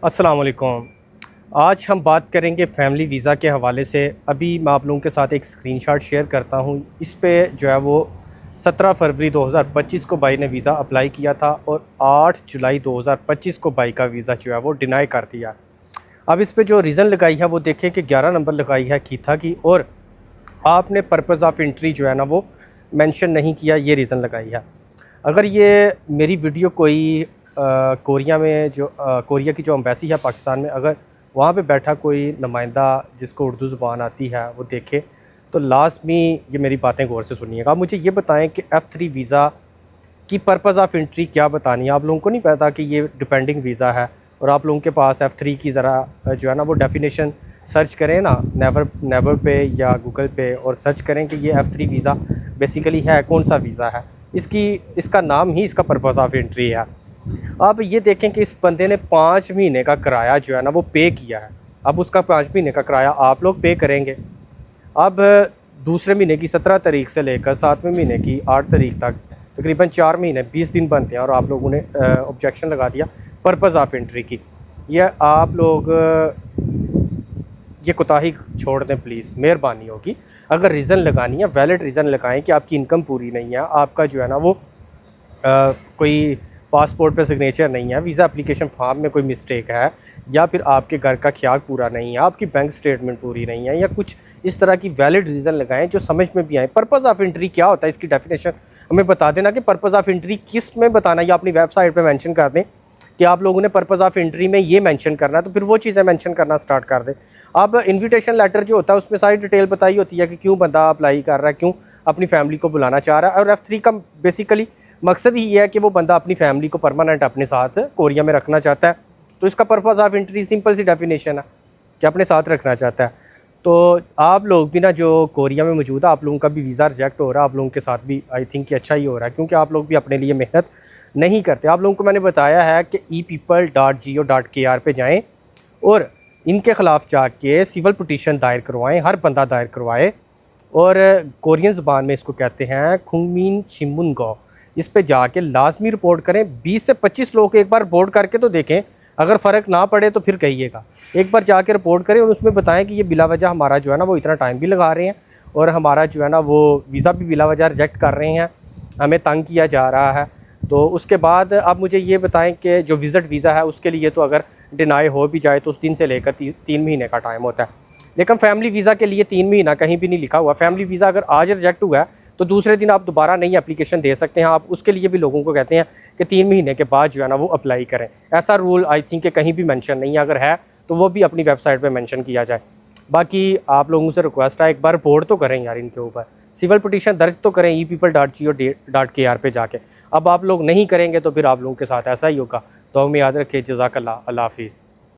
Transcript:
अस्सलाम वालेकुम। आज हम बात करेंगे फ़ैमिली वीज़ा के हवाले से। अभी मैं आप लोगों के साथ एक स्क्रीनशॉट शेयर करता हूँ। इस पे जो है वो 17 फरवरी 2025 को भाई ने वीज़ा अप्लाई किया था और 8 जुलाई 2025 को भाई का वीज़ा जो है वो डिनाई कर दिया। अब इस पे जो रीज़न लगाई है वो देखें कि 11 नंबर लगाई है कीथा की, और आपने पर्पज़ ऑफ एंट्री जो है ना वो मेंशन नहीं किया, ये रीज़न लगाई है। अगर ये मेरी वीडियो कोई कोरिया में जो कोरिया की जो एम्बेसी है पाकिस्तान में, अगर वहाँ पे बैठा कोई नुमाइंदा जिसको उर्दू ज़ुबान आती है वो देखे, तो लाज़मी ये मेरी बातें गौर से सुनिएगा। आप मुझे ये बताएं कि F3 वीज़ा की पर्पज़ ऑफ एंट्री क्या बतानी है। आप लोगों को नहीं पता कि ये डिपेंडिंग वीज़ा है, और आप लोगों के पास F3 की ज़रा जो है ना वो डेफिनेशन सर्च करें ना नेवर पे या गूगल पे, और सर्च करें कि ये F3 वीज़ा बेसिकली है कौन सा वीज़ा है। इसका नाम ही इसका पर्पज़ ऑफ एंट्री है। अब ये देखें कि इस बंदे ने 5 महीने का किराया जो है ना वो पे किया है। अब उसका 5 महीने का किराया आप लोग पे करेंगे। अब दूसरे महीने की 17 तारीख से लेकर 7वें महीने की 8 तारीख तक तकरीबन 4 महीने 20 दिन बनते हैं, और आप लोगों ने ऑब्जेक्शन लगा दिया पर्पज़ ऑफ एंट्री की। यह आप लोग ये कोताही छोड़ दें प्लीज़, मेहरबानी होगी। अगर रीज़न लगानी है वैलिड रीज़न लगाएं कि आपकी इनकम पूरी नहीं है, आपका जो है ना वो कोई पासपोर्ट पे सिग्नेचर नहीं है, वीज़ा एप्लीकेशन फॉर्म में कोई मिस्टेक है, या फिर आपके घर का ख्याल पूरा नहीं है, आपकी बैंक स्टेटमेंट पूरी नहीं है, या कुछ इस तरह की वैलिड रीज़न लगाएं जो समझ में भी आए। पर्पज़ ऑफ एंट्री क्या होता है, इसकी डेफिनेशन हमें बता देना कि पर्पज़ ऑफ एंट्री किस में बताना, या अपनी वेबसाइट पे मेंशन कर दें कि आप लोगों ने पर्पज़ ऑफ एंट्री में ये मेंशन करना है, तो फिर वो चीज़ें मेंशन करना स्टार्ट कर दें। अब इन्विटेशन लेटर जो होता है उसमें सारी डिटेल बताई होती है कि क्यों बंदा अप्लाई कर रहा है, क्यों अपनी फैमिली को बुलाना चाह रहा है। और F3 का बेसिकली मकसद ही ये है कि वो बंदा अपनी फैमिली को परमानेंट अपने साथ कोरिया में रखना चाहता है। तो इसका पर्पज़ ऑफ एंट्री सिंपल सी डेफिनेशन है कि अपने साथ रखना चाहता है। तो आप लोग भी ना जो कोरिया में मौजूद है, आप लोगों का भी वीज़ा रिजेक्ट हो रहा है, आप लोगों के साथ भी आई थिंक कि अच्छा ही हो रहा है, क्योंकि आप लोग भी अपने लिए मेहनत नहीं करते। आप लोगों को मैंने बताया है कि epeople.go.kr पे जाएँ और इनके ख़िलाफ़ जाके सिविल पिटीशन दायर करवाएं, हर बंदा दायर करवाए। और कोरियन ज़बान में इसको कहते हैं खुंगमिन चिमुनगो। इस पे जाके लाजमी रिपोर्ट करें। 20 से 25 लोग एक बार रिपोर्ट करके तो देखें, अगर फ़र्क ना पड़े तो फिर कहिएगा। एक बार जाके रिपोर्ट करें और उसमें बताएं कि ये बिला वजह हमारा जो है ना वो इतना टाइम भी लगा रहे हैं, और हमारा जो है ना वो वीज़ा भी बिला वजह रिजेक्ट कर रहे हैं, हमें तंग किया जा रहा है। तो उसके बाद आप मुझे ये बताएं कि जो विज़िट वीज़ा है उसके लिए तो अगर डिनाई हो भी जाए तो उस दिन से लेकर 3 महीने का टाइम होता है, लेकिन फैमिली वीज़ा के लिए 3 महीना कहीं भी नहीं लिखा हुआ। फैमिली वीज़ा अगर आज रिजेक्ट हुआ है तो दूसरे दिन आप दोबारा नई एप्लीकेशन दे सकते हैं। आप उसके लिए भी लोगों को कहते हैं कि 3 महीने के बाद जो है ना वो अप्लाई करें। ऐसा रूल आई थिंक कि कहीं भी मेंशन नहीं है, अगर है तो वो भी अपनी वेबसाइट पे मेंशन किया जाए। बाकी आप लोगों से रिक्वेस्ट है, एक बार रिपोर्ट तो करें यार इनके ऊपर, सिविल पिटीशन दर्ज तो करें epeople.go.kr पे जाके। अब आप लोग नहीं करेंगे तो फिर आप लोगों के साथ ऐसा ही होगा। तो हमें याद रखिए। जज़ाकल्लाह। अल्लाह हाफिज़।